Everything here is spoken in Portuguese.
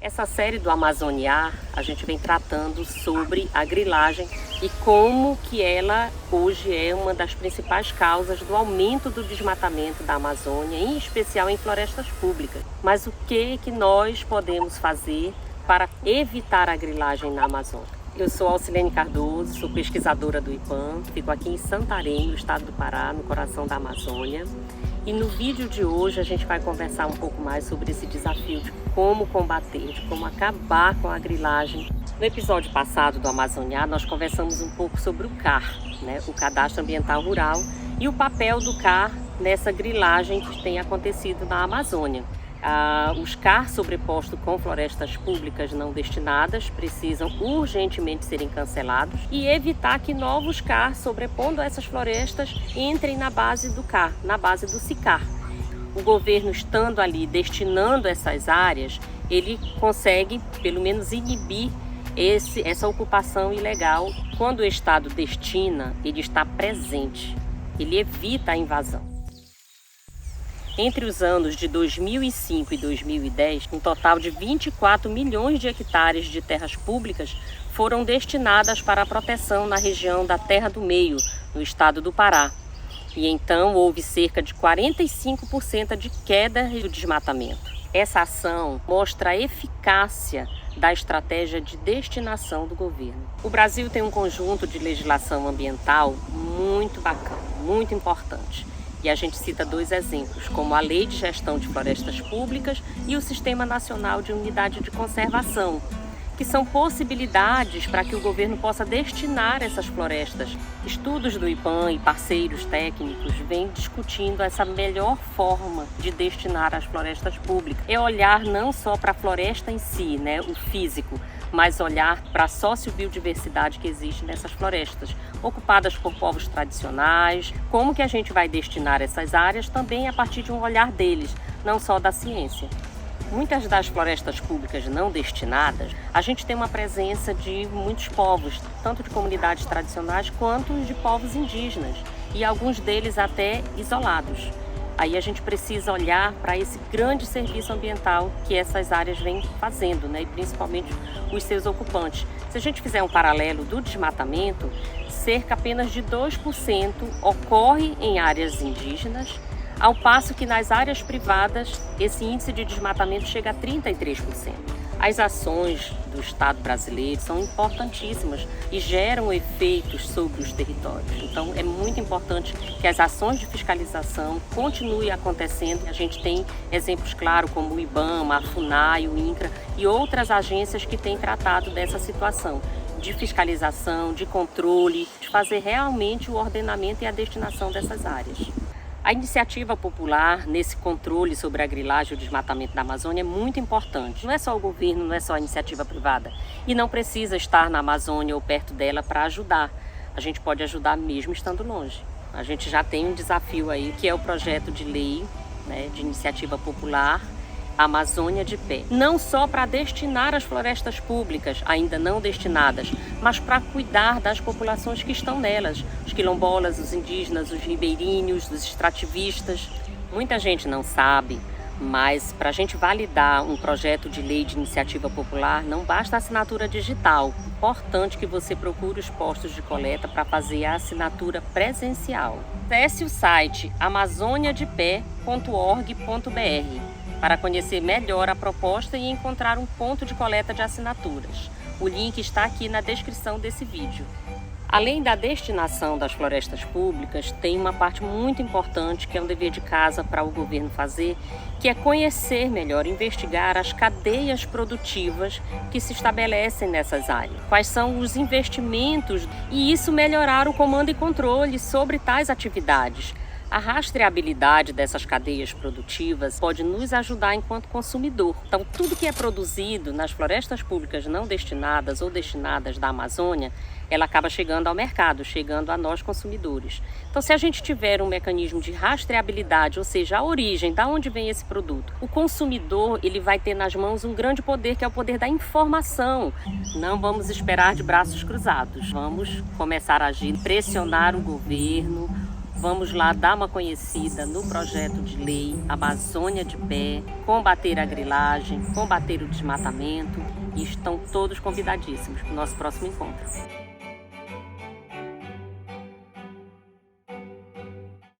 Essa série do Amazoniar, a gente vem tratando sobre a grilagem e como que ela hoje é uma das principais causas do aumento do desmatamento da Amazônia, em especial em florestas públicas. Mas o que nós podemos fazer para evitar a grilagem na Amazônia? Eu sou Alcilene Cardoso, sou pesquisadora do IPAM, fico aqui em Santarém, no estado do Pará, no coração da Amazônia. E no vídeo de hoje a gente vai conversar um pouco mais sobre esse desafio de como combater, de como acabar com a grilagem. No episódio passado do Amazoniar, nós conversamos um pouco sobre o CAR, o Cadastro Ambiental Rural, e o papel do CAR nessa grilagem que tem acontecido na Amazônia. Os CAR sobrepostos com florestas públicas não destinadas precisam urgentemente serem cancelados e evitar que novos CAR sobrepondo essas florestas entrem na base do CAR, na base do SICAR. O governo estando ali destinando essas áreas, ele consegue pelo menos inibir essa ocupação ilegal. Quando o Estado destina, ele está presente, ele evita a invasão. Entre os anos de 2005 e 2010, um total de 24 milhões de hectares de terras públicas foram destinadas para a proteção na região da Terra do Meio, no estado do Pará. E então houve cerca de 45% de queda do desmatamento. Essa ação mostra a eficácia da estratégia de destinação do governo. O Brasil tem um conjunto de legislação ambiental muito bacana, muito importante. E a gente cita dois exemplos, como a Lei de Gestão de Florestas Públicas e o Sistema Nacional de Unidade de Conservação, que são possibilidades para que o governo possa destinar essas florestas. Estudos do IPAM e parceiros técnicos vêm discutindo essa melhor forma de destinar as florestas públicas. É olhar não só para a floresta em si, o físico, mas olhar para a sociobiodiversidade que existe nessas florestas, ocupadas por povos tradicionais, como que a gente vai destinar essas áreas também a partir de um olhar deles, não só da ciência. Muitas das florestas públicas não destinadas, a gente tem uma presença de muitos povos, tanto de comunidades tradicionais quanto de povos indígenas, e alguns deles até isolados. Aí a gente precisa olhar para esse grande serviço ambiental que essas áreas vêm fazendo, e principalmente os seus ocupantes. Se a gente fizer um paralelo do desmatamento, cerca apenas de 2% ocorre em áreas indígenas, ao passo que nas áreas privadas esse índice de desmatamento chega a 33%. As ações do Estado brasileiro são importantíssimas e geram efeitos sobre os territórios. Então é muito importante que as ações de fiscalização continuem acontecendo. A gente tem exemplos claros como o IBAMA, a FUNAI, o INCRA e outras agências que têm tratado dessa situação de fiscalização, de controle, de fazer realmente o ordenamento e a destinação dessas áreas. A iniciativa popular nesse controle sobre a grilagem e o desmatamento da Amazônia é muito importante. Não é só o governo, não é só a iniciativa privada. E não precisa estar na Amazônia ou perto dela para ajudar. A gente pode ajudar mesmo estando longe. A gente já tem um desafio aí, que é o projeto de lei de iniciativa popular Amazônia de Pé. Não só para destinar as florestas públicas, ainda não destinadas, mas para cuidar das populações que estão nelas, os quilombolas, os indígenas, os ribeirinhos, os extrativistas. Muita gente não sabe, mas para a gente validar um projeto de lei de iniciativa popular, não basta a assinatura digital. É importante que você procure os postos de coleta para fazer a assinatura presencial. Acesse o site amazoniadepé.org.br para conhecer melhor a proposta e encontrar um ponto de coleta de assinaturas. O link está aqui na descrição desse vídeo. Além da destinação das florestas públicas, tem uma parte muito importante que é um dever de casa para o governo fazer, que é conhecer melhor, investigar as cadeias produtivas que se estabelecem nessas áreas. Quais são os investimentos e isso melhorar o comando e controle sobre tais atividades. A rastreabilidade dessas cadeias produtivas pode nos ajudar enquanto consumidor. Então, tudo que é produzido nas florestas públicas não destinadas ou destinadas da Amazônia, ela acaba chegando ao mercado, chegando a nós consumidores. Então, se a gente tiver um mecanismo de rastreabilidade, ou seja, a origem, da onde vem esse produto, o consumidor ele vai ter nas mãos um grande poder, que é o poder da informação. Não vamos esperar de braços cruzados. Vamos começar a agir, pressionar o governo, Vamos lá dar uma conhecida no projeto de lei Amazônia de Pé, combater a grilagem, combater o desmatamento, e estão todos convidadíssimos para o nosso próximo encontro.